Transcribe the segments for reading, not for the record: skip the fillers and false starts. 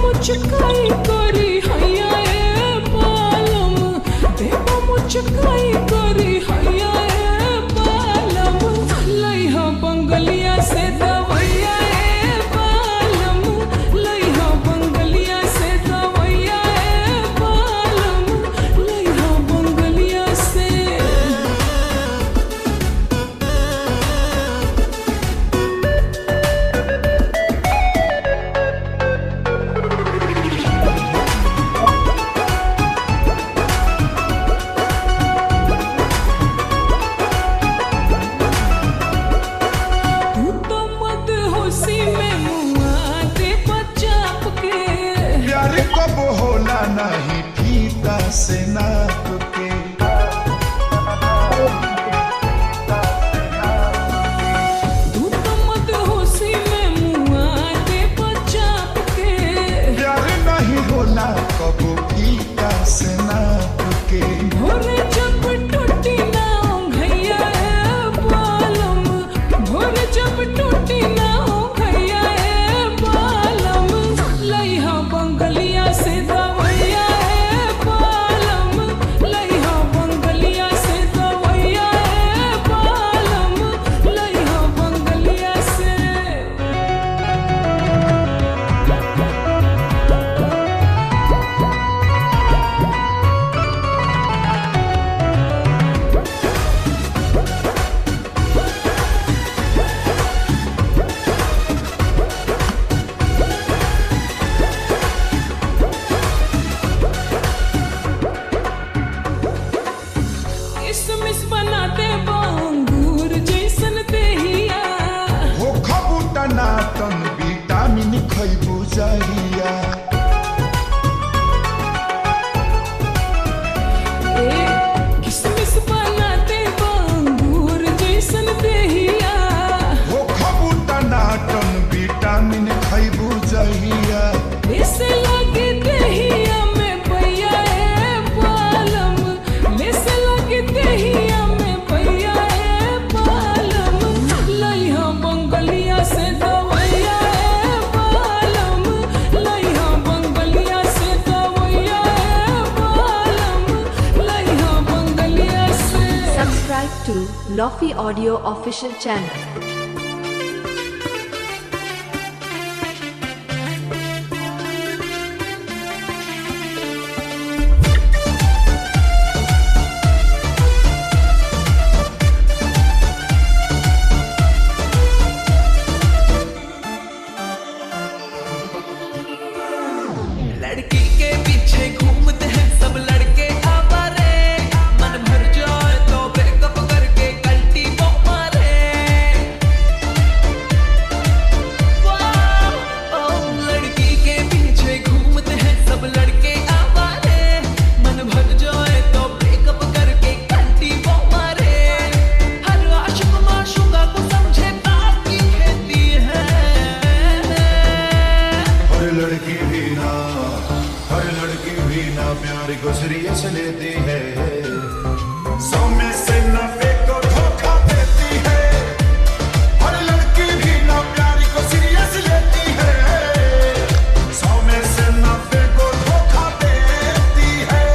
मुचकाई करी हैया ए बालम, देवा मुचकाई करी हैया ए बालम, लइहा बंगलिया से दवैया ए बालम, लइहा बंगलिया से दवैया ए बालम, लइहा बंगलिया से। नहीं फीता से नाप के तू तो मत होशी में मुआ दे बचाप के, प्यार नहीं होला कबो फीता से नाप के। भोरे जब टूटी ना घैया ए बालम, भोरे जब टूटी ना घैया ए बालम, लइहा बंगलिया से दवैया ए बालम, लइहा बंगलिया से दवैया ए बालम, लइहा बंगलिया से। किसमिस बना दे अंगूर जैसन देहिया, हो खबूटा नाटन विटामिन खैबू जहिया। ए किसमिस बना दे अंगूर जैसन देहिया, हो खबूटा नाटन विटामिन खैबू जहिया। ऐसे लगे देहिया में भैया ए बालम, ऐसे लगे देहिया में भैया ए बालम, लइहा बंगलिया से दवैया ए बालम, लइहा बंगलिया से दवैया ए बालम, लइहा बंगलिया से। Subscribe to Lofi Audio official channel. लड़की के पीछे घूमते हैं सब लड़के आवारे, मन भर जाए तो ब्रेकअप करके कल्टी वो मारे। लड़की के पीछे घूमते हैं सब लड़के आवारे, मन भर जाए तो ब्रेकअप करके कल्टी वो मारे। हर आशिक माशूका को समझे बात की खेती है। हर लड़की भी ना प्यार को सीरियस लेती है। 100 में से 90 को धोखा देती है। हर लड़की भी ना प्यार को सीरियस लेती है। 100 में से 90 को धोखा देती है।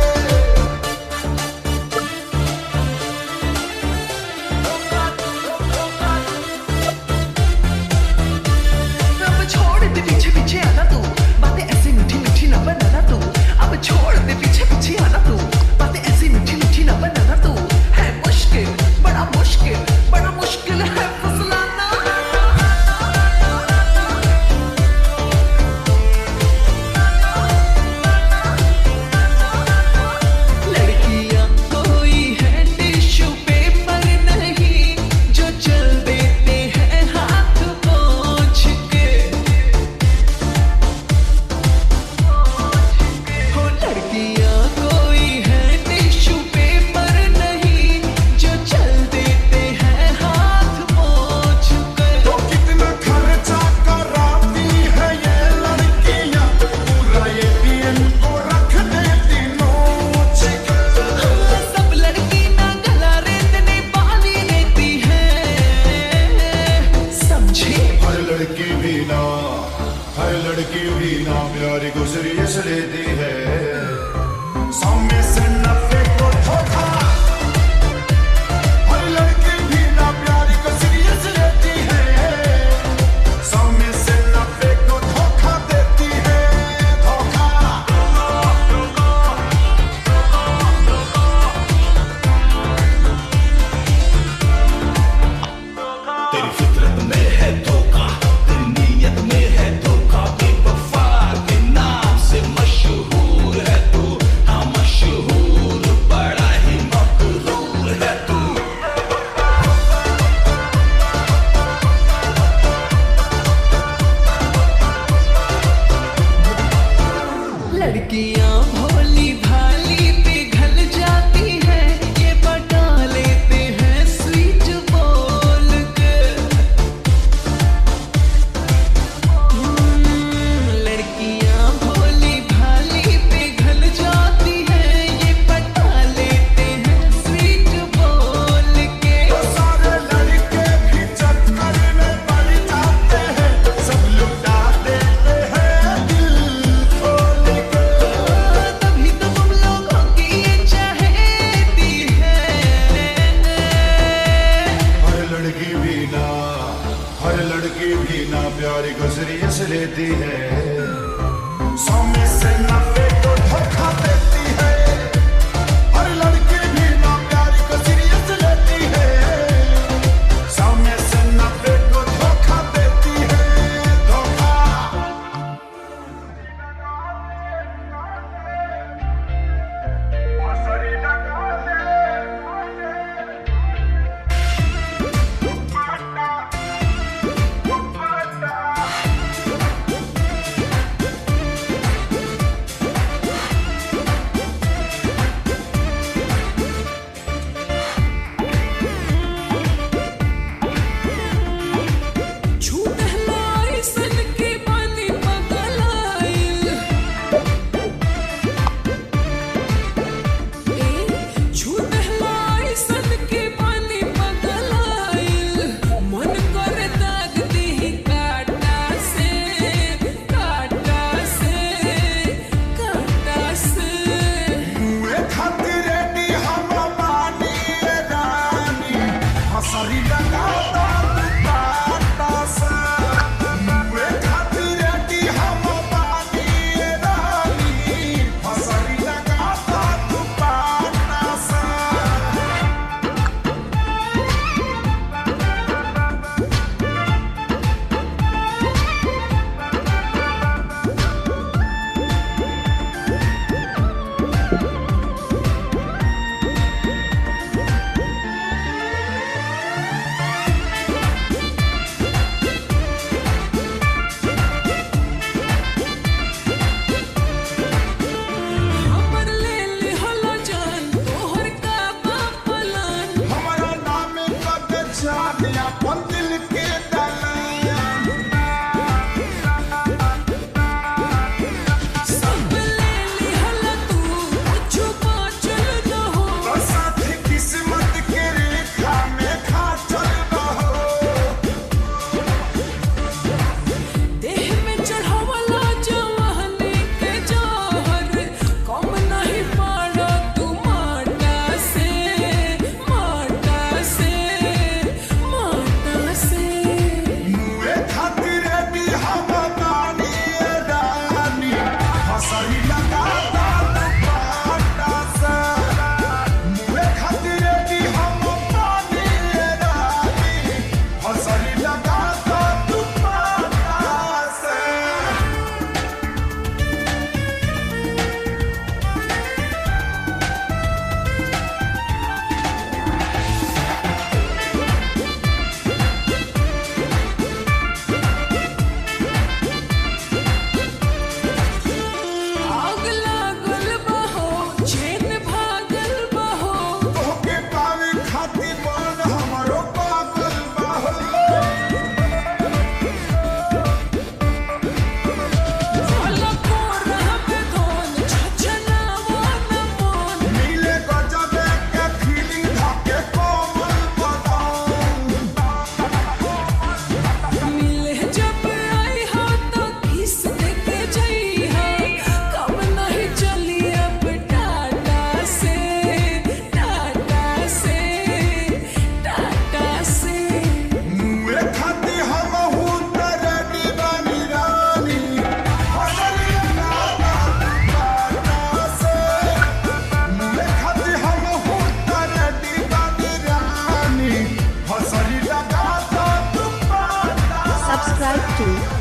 अब छोड़ दे पीछे पीछे आना तू, बातें ऐसी मीठी मीठी न बनाना तू। अब छोड़ दे पीछे पीछे आना तू, बातें ऐसी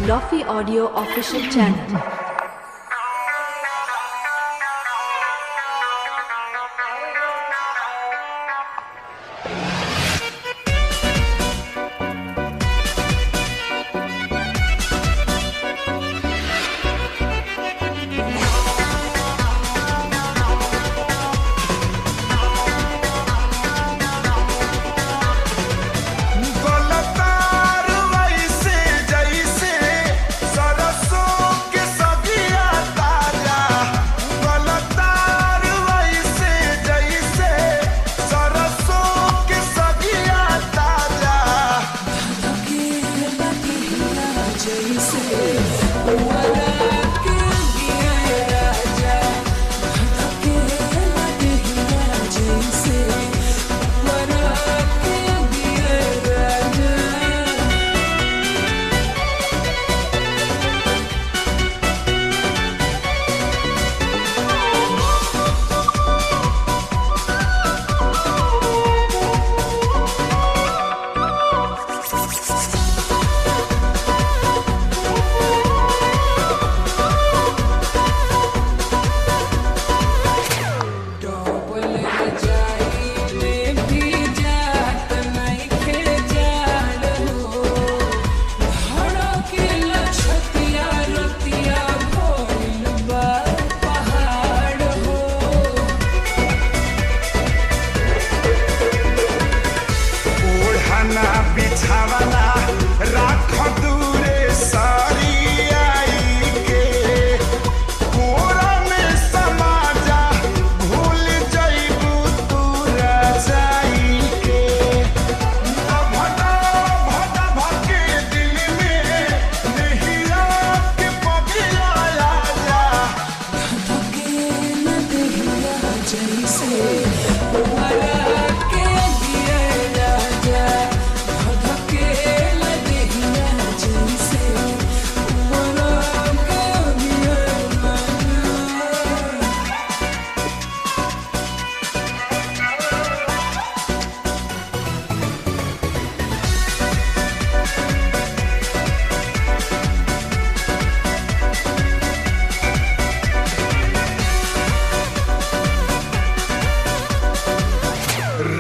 Lofi Audio official channel. गोलकार वैसे जैसे सरसों के सब्जियां ताजा, गोलकार वैसे जैसे सरसों के सब्जियां ताजा। ओढ़ना बिछावना राख दूरे सारी आई के, कोरा में समा जा भूल जइबू तू रजाई के। भटा भटा भके दिल में नहिया के पगिया जा।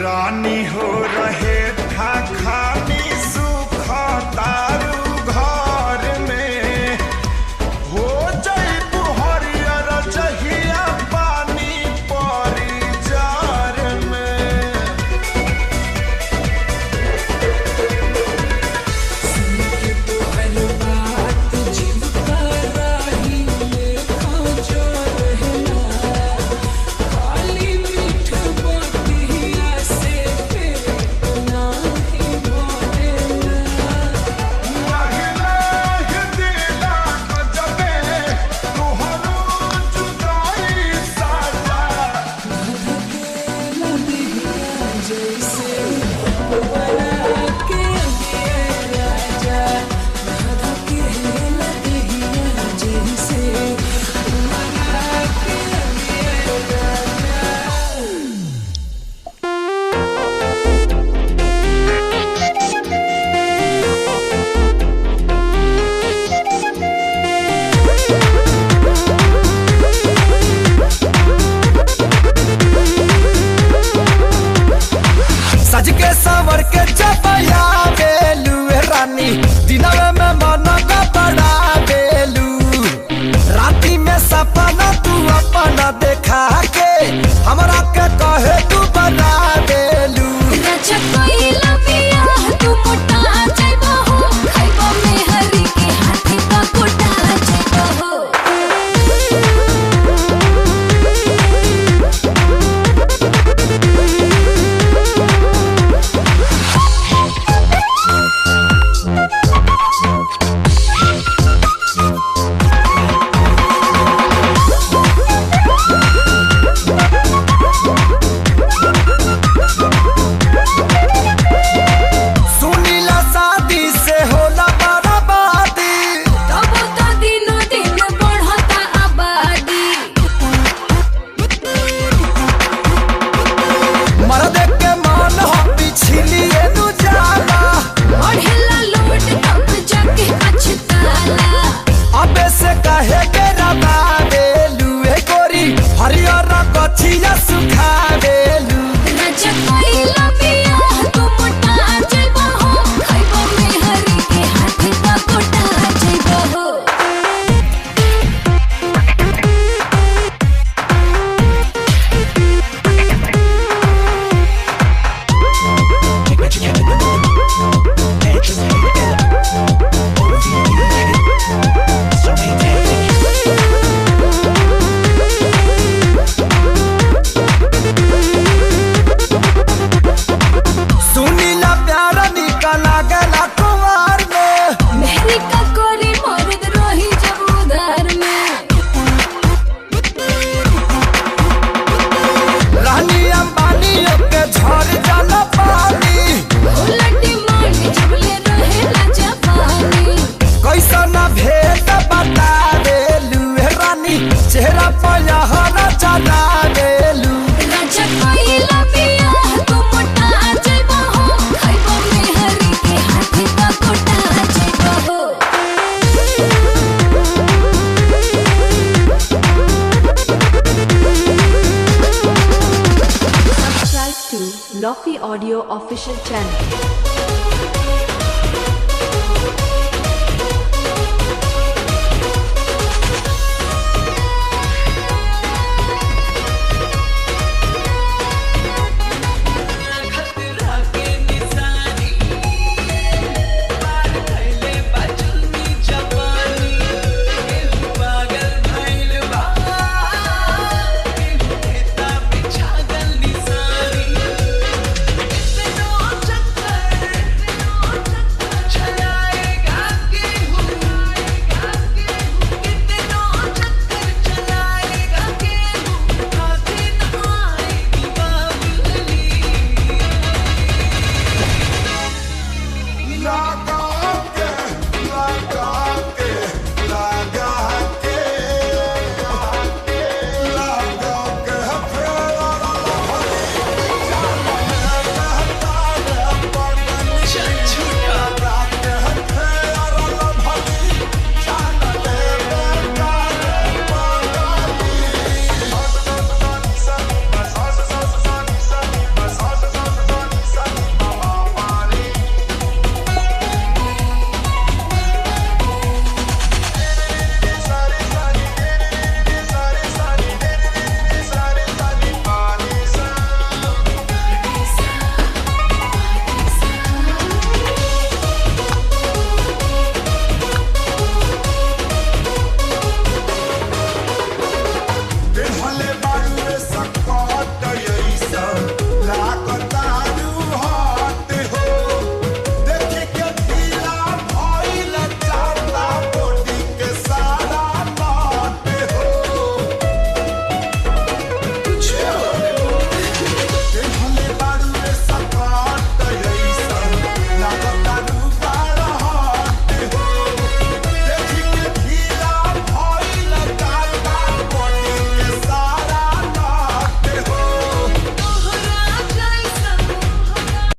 रानी हो रहे था खानी सुख तारू घर में, हो जइबू हरियर जहिया पानी परी जार में। सज के संवर के चपया बेलू रानी, दिनवे में मन का बड़ा बेलू, राती में सपना तू अपना देखा के हमरा के कहे तू बना बेलू। देहिया सुखावेलू राजा कोइला पिया तू मोटा जइबो हो खाइबो में हरी के हाथ का कोटा जइबो हो सुनीला प्यारा निकला गला कुंवर में मेहरी का कोरी मर्द रही जब उधार में रानी अंबानी के झड़ जाला पानी उलटी मांग जबले रहे राजा पानी कैसा ना भेद बतावेलू रानी चेहरा पर हरा चलावेलू राजा कोइला पिया तू मोटा जइबो हो खाइबो में हरी के हाथ का कोटा जइबो हो Subscribe to Lofi Audio official channel.